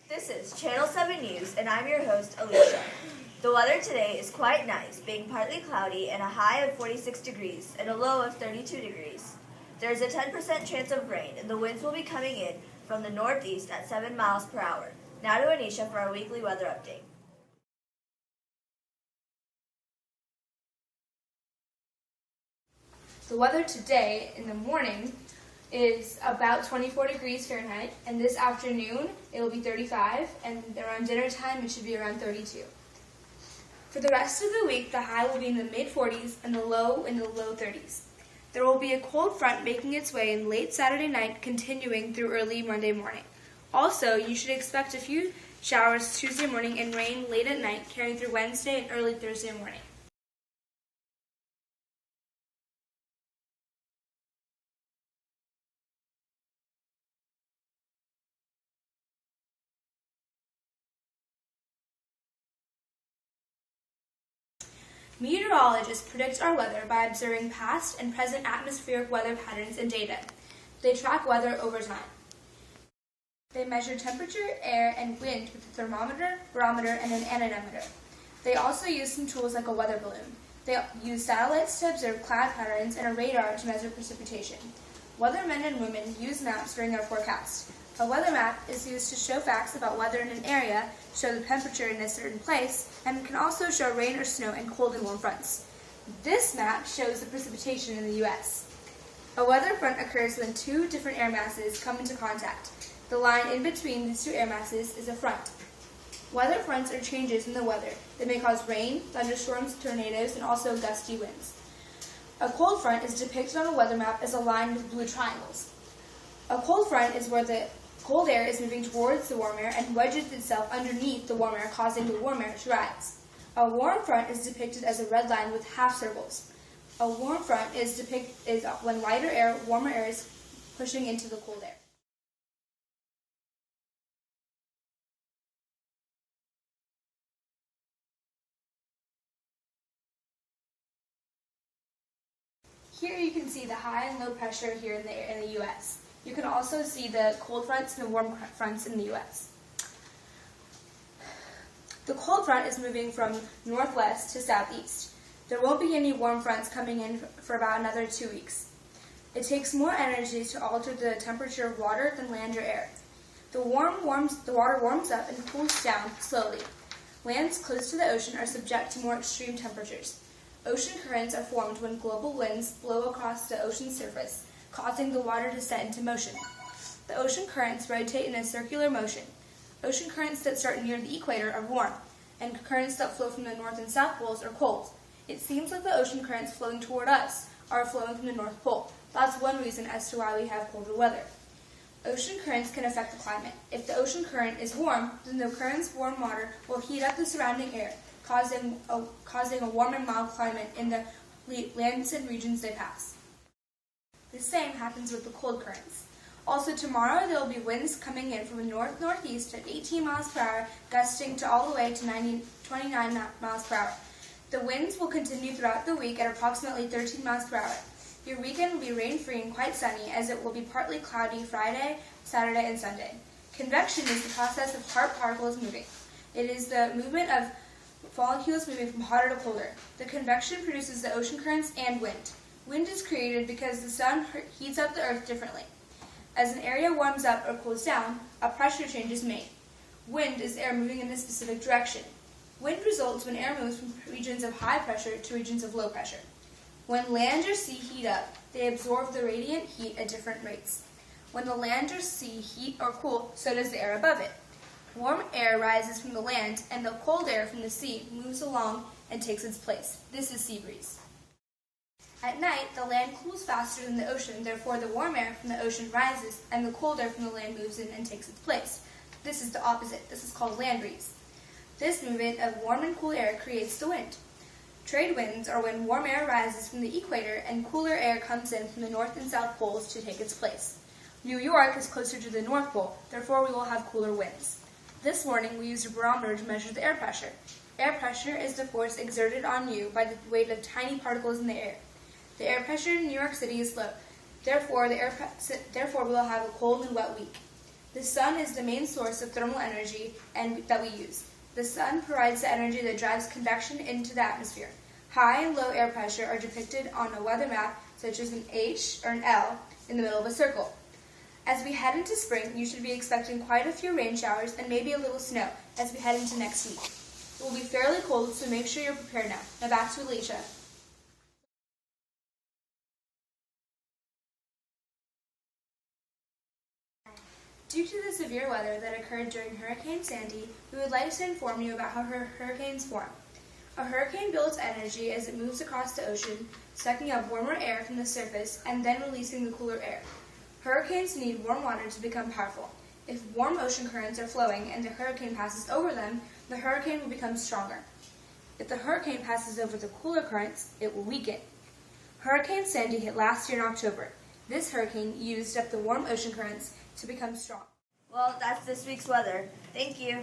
This is Channel 7 News, and I'm your host, Alicia. The weather today is quite nice, being partly cloudy and a high of 46 degrees and a low of 32 degrees. There is a 10% chance of rain, and the winds will be coming in from the northeast at 7 miles per hour. Now to Anisha for our weekly weather update. The weather today in the morning is about 24 degrees Fahrenheit, and this afternoon it will be 35, and around dinner time it should be around 32. For the rest of the week, the high will be in the mid-40s and the low in the low 30s. There will be a cold front making its way in late Saturday night, continuing through early Monday morning. Also, you should expect a few showers Tuesday morning and rain late at night, carrying through Wednesday and early Thursday morning. Meteorologists predict our weather by observing past and present atmospheric weather patterns and data. They track weather over time. They measure temperature, air, and wind with a thermometer, barometer, and an anemometer. They also use some tools like a weather balloon. They use satellites to observe cloud patterns and a radar to measure precipitation. Weathermen and women use maps during their forecast. A weather map is used to show facts about weather in an area, show the temperature in a certain place, and can also show rain or snow and cold and warm fronts. This map shows the precipitation in the U.S. A weather front occurs when two different air masses come into contact. The line in between these two air masses is a front. Weather fronts are changes in the weather that may cause rain, thunderstorms, tornadoes, and also gusty winds. A cold front is depicted on a weather map as a line with blue triangles. A cold front is where the cold air is moving towards the warm air and wedges itself underneath the warm air, causing the warm air to rise. A warm front is depicted as a red line with half circles. A warm front is when lighter air, warmer air is pushing into the cold air. Here you can see the high and low pressure here in the U.S. You can also see the cold fronts and the warm fronts in the U.S. The cold front is moving from northwest to southeast. There won't be any warm fronts coming in for about another 2 weeks. It takes more energy to alter the temperature of water than land or air. The water warms up and cools down slowly. Lands close to the ocean are subject to more extreme temperatures. Ocean currents are formed when global winds blow across the ocean's surface, causing the water to set into motion. The ocean currents rotate in a circular motion. Ocean currents that start near the equator are warm, and currents that flow from the north and south poles are cold. It seems like the ocean currents flowing toward us are flowing from the North Pole. That's one reason as to why we have colder weather. Ocean currents can affect the climate. If the ocean current is warm, then the current's warm water will heat up the surrounding air, causing a warm and mild climate in the lands and regions they pass. The same happens with the cold currents. Also tomorrow there will be winds coming in from the north-northeast at 18 miles per hour, gusting to all the way to 29 miles per hour. The winds will continue throughout the week at approximately 13 miles per hour. Your weekend will be rain-free and quite sunny, as it will be partly cloudy Friday, Saturday, and Sunday. Convection is the process of hot particles moving. It is the movement of molecules moving from hotter to colder. The convection produces the ocean currents and wind. Wind is created because the sun heats up the earth differently. As an area warms up or cools down, a pressure change is made. Wind is air moving in a specific direction. Wind results when air moves from regions of high pressure to regions of low pressure. When land or sea heat up, they absorb the radiant heat at different rates. When the land or sea heat or cool, so does the air above it. Warm air rises from the land, and the cold air from the sea moves along and takes its place. This is sea breeze. At night, the land cools faster than the ocean, therefore the warm air from the ocean rises, and the cold air from the land moves in and takes its place. This is the opposite. This is called land breeze. This movement of warm and cool air creates the wind. Trade winds are when warm air rises from the equator and cooler air comes in from the north and south poles to take its place. New York is closer to the North Pole, therefore we will have cooler winds. This morning we used a barometer to measure the air pressure. Air pressure is the force exerted on you by the weight of tiny particles in the air. The air pressure in New York City is low, therefore we will have a cold and wet week. The sun is the main source of thermal energy that we use. The sun provides the energy that drives convection into the atmosphere. High and low air pressure are depicted on a weather map such as an H or an L in the middle of a circle. As we head into spring, you should be expecting quite a few rain showers and maybe a little snow as we head into next week. It will be fairly cold, so make sure you're prepared now. Now back to Alicia. Due to the severe weather that occurred during Hurricane Sandy, we would like to inform you about how hurricanes form. A hurricane builds energy as it moves across the ocean, sucking up warmer air from the surface and then releasing the cooler air. Hurricanes need warm water to become powerful. If warm ocean currents are flowing and the hurricane passes over them, the hurricane will become stronger. If the hurricane passes over the cooler currents, it will weaken. Hurricane Sandy hit last year in October. This hurricane used up the warm ocean currents to become strong. Well, that's this week's weather. Thank you.